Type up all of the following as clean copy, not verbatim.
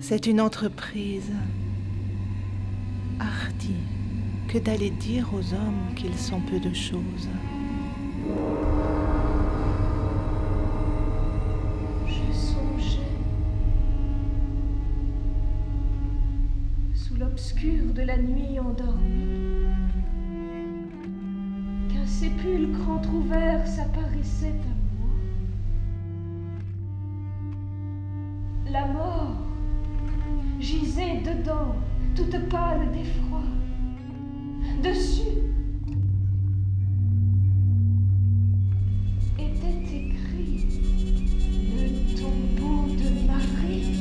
C'est une entreprise hardie que d'aller dire aux hommes qu'ils sont peu de choses. Je songeais, sous l'obscur de la nuit endormie, qu'un sépulcre entrouvert s'apparaissait à moi. La mort gisait dedans, toute pâle d'effroi. Dessus était écrit le tombeau de Marie.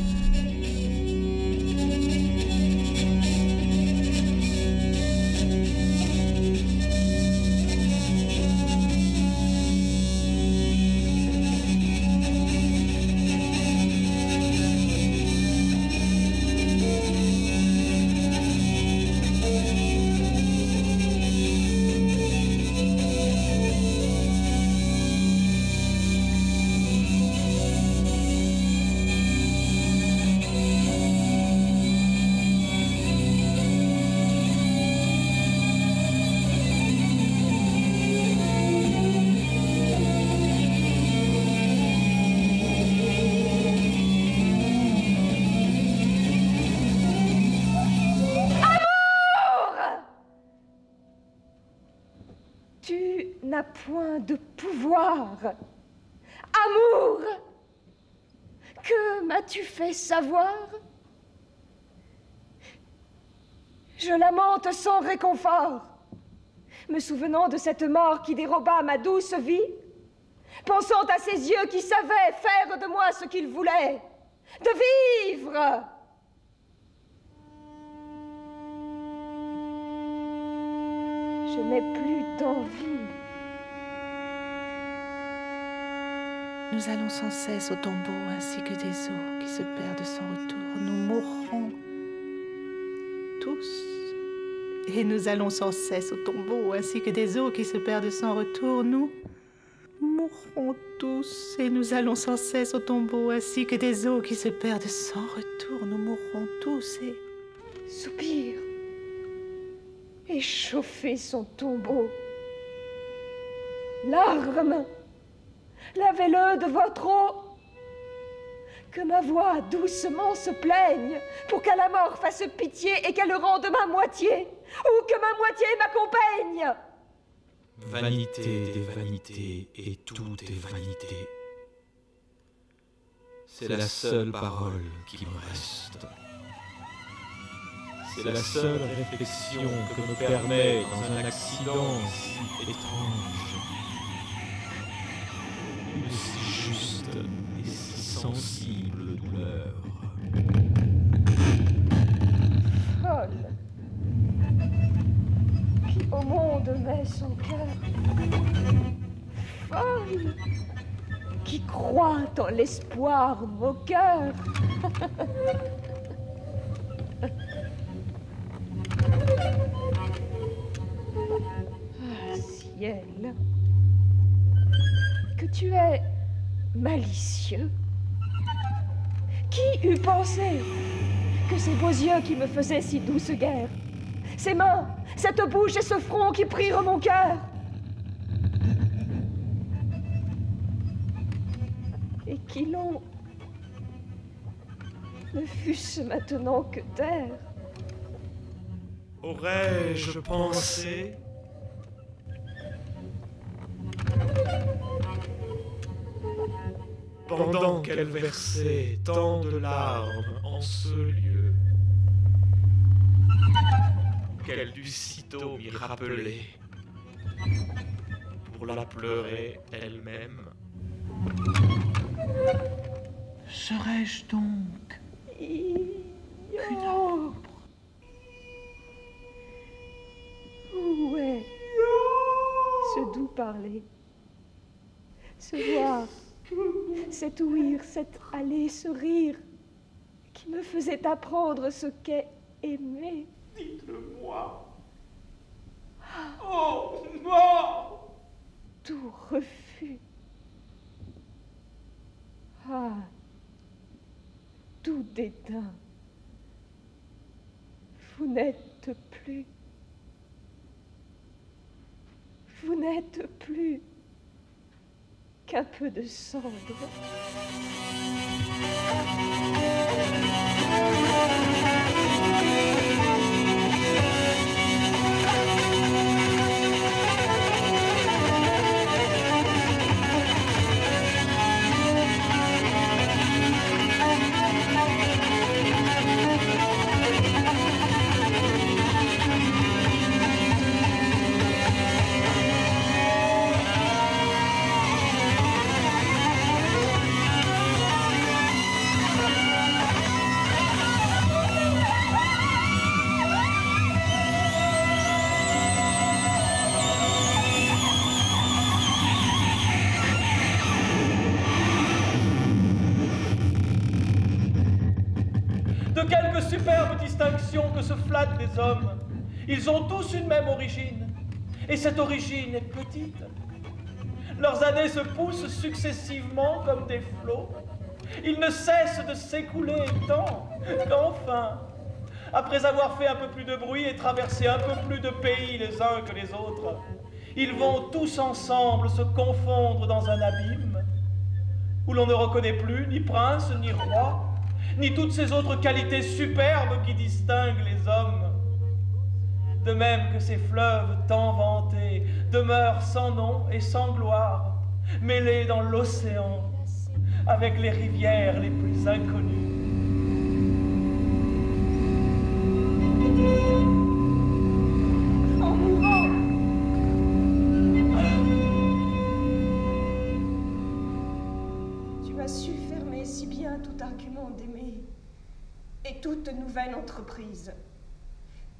N'a point de pouvoir. Amour, que m'as-tu fait savoir? Je lamente sans réconfort, me souvenant de cette mort qui déroba ma douce vie, pensant à ces yeux qui savaient faire de moi ce qu'ils voulaient, de vivre. Je n'ai plus d'envie. Nous allons sans cesse au tombeau ainsi que des eaux qui se perdent sans retour. Nous mourrons tous. Et nous allons sans cesse au tombeau ainsi que des eaux qui se perdent sans retour. Nous mourrons tous. Et nous allons sans cesse au tombeau ainsi que des eaux qui se perdent sans retour. Nous mourrons tous et... Soupir. Échauffer son tombeau. Larmes. Lavez-le de votre eau. Que ma voix doucement se plaigne pour qu'à la mort fasse pitié et qu'elle rende ma moitié, ou que ma moitié m'accompagne. Vanité des vanités et tout est vanité. C'est la seule parole qui me reste. C'est la seule réflexion que me permet dans un accident si étrange, une si juste et si sensible douleur. Folle, qui au monde met son cœur. Folle, qui croit en l'espoir moqueur. Ah, ciel, que tu es malicieux. Qui eût pensé que ces beaux yeux qui me faisaient si douce guerre, ces mains, cette bouche et ce front qui prirent mon cœur, et qui l'ont, ne fût-ce maintenant que terre. Aurais-je pensé pendant qu'elle versait tant de larmes en ce lieu, qu'elle dut sitôt m'y rappeler pour la pleurer elle-même. Serais-je donc une ombre? Où est ce doux parler, ce voir, cet ouïr, cet aller, ce rire qui me faisait apprendre ce qu'est aimer? Dites-le-moi. Oh non! Tout refus. Ah, tout dédain. Vous n'êtes plus. Vous n'êtes plus qu'un peu de cendre. Superbe distinction que se flattent les hommes. Ils ont tous une même origine, et cette origine est petite. Leurs années se poussent successivement comme des flots. Ils ne cessent de s'écouler tant qu'enfin, après avoir fait un peu plus de bruit et traversé un peu plus de pays les uns que les autres, ils vont tous ensemble se confondre dans un abîme où l'on ne reconnaît plus ni prince ni roi, ni toutes ces autres qualités superbes qui distinguent les hommes. De même que ces fleuves tant vantés demeurent sans nom et sans gloire, mêlés dans l'océan avec les rivières les plus inconnues. En mourant, tu as su fermer si bien tout argument d'aimer et toute nouvelle entreprise,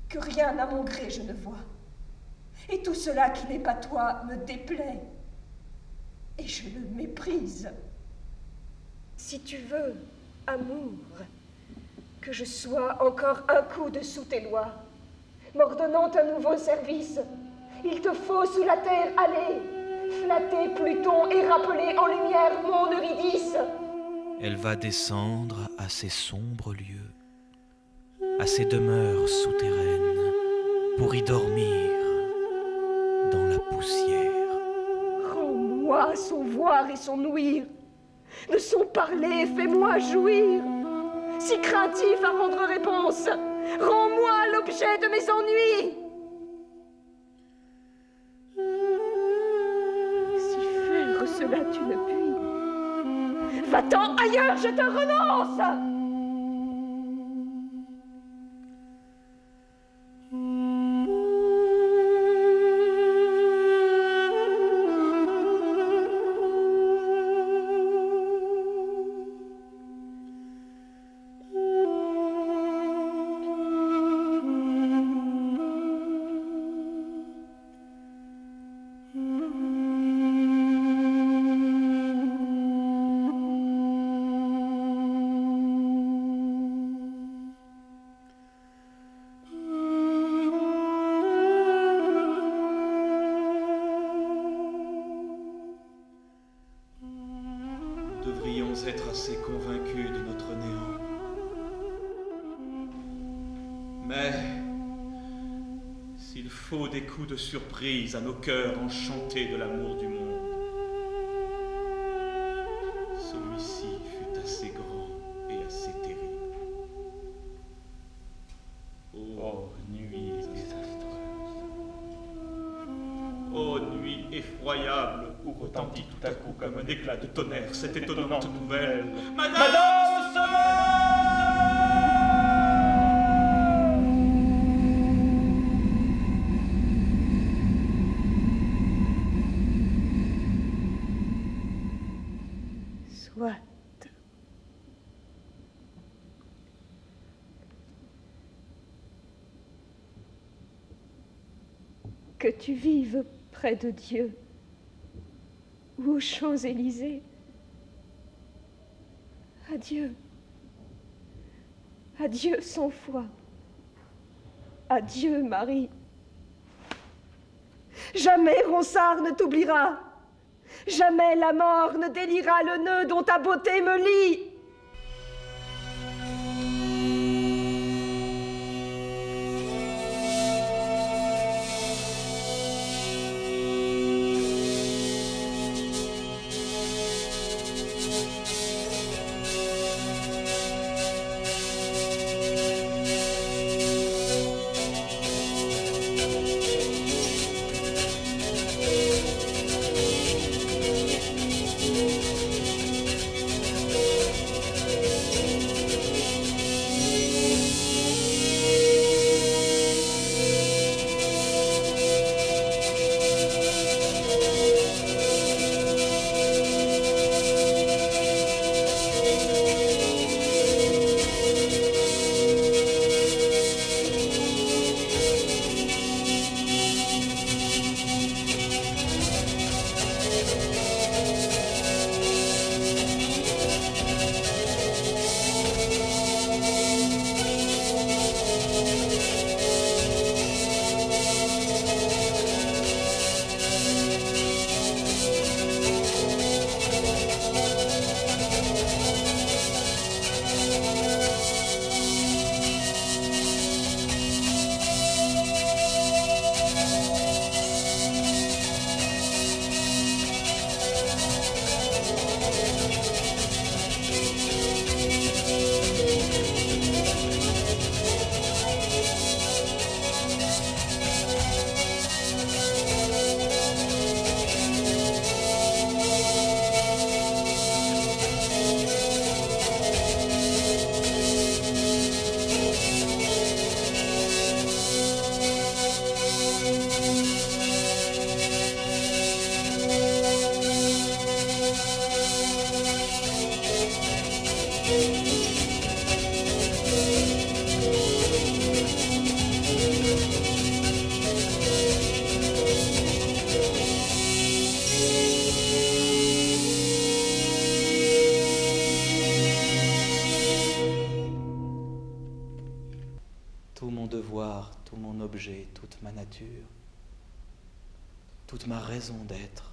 que rien à mon gré je ne vois. Et tout cela qui n'est pas toi me déplaît, et je le méprise. Si tu veux, amour, que je sois encore un coup dessous tes lois, m'ordonnant un nouveau service, il te faut sous la terre aller, flatter Pluton et rappeler en lumière mon Eurydice. Elle va descendre à ces sombres lieux, à ces demeures souterraines, pour y dormir dans la poussière. Rends-moi son voir et son ouïr, de son parler fais-moi jouir. Si craintif à rendre réponse, rends-moi l'objet de mes ennuis. Si faire cela tu ne puis, va-t'en ailleurs, je te renonce. Être assez convaincus de notre néant. Mais s'il faut des coups de surprise à nos cœurs enchantés de l'amour du monde, celui-ci fut assez grand et assez terrible. Ô nuit désastreuse, ô nuit effroyable, où retentit tout à coup comme un éclat de tonnerre cette étonnante nouvelle. Madame Sauveur! Soit. Que tu vives près de Dieu ou aux Champs-Élysées. Adieu. Adieu sans foi. Adieu, Marie. Jamais Ronsard ne t'oubliera. Jamais la mort ne déliera le nœud dont ta beauté me lie. Tout mon devoir, tout mon objet, toute ma nature, toute ma raison d'être,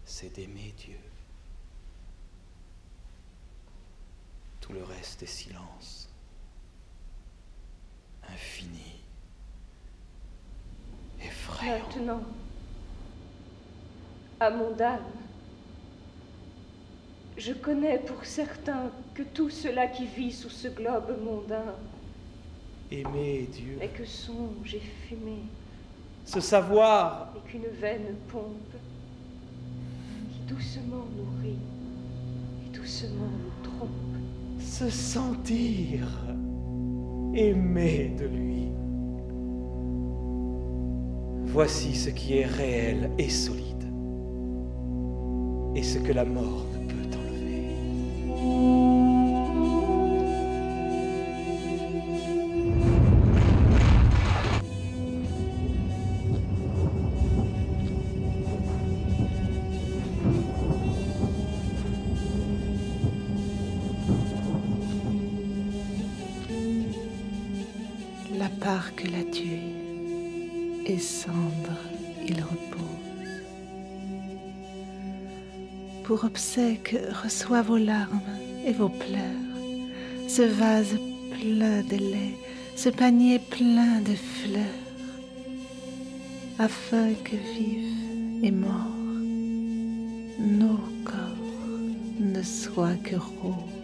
c'est d'aimer Dieu. Tout le reste est silence, infini, effrayant. Maintenant, à mon âme, je connais pour certain que tout cela qui vit sous ce globe mondain Aimer Dieu, n'est que songe et fumée, ce savoir, et qu'une vaine pompe qui doucement nous rit et doucement nous trompe. se sentir aimé de lui. Voici ce qui est réel et solide, et ce que la mort ne peut enlever. La part que l'a tué est cendre, il repose. Pour obsèque, reçois vos larmes et vos pleurs, ce vase plein de lait, ce panier plein de fleurs, afin que vifs et morts, nos corps ne soient que roses.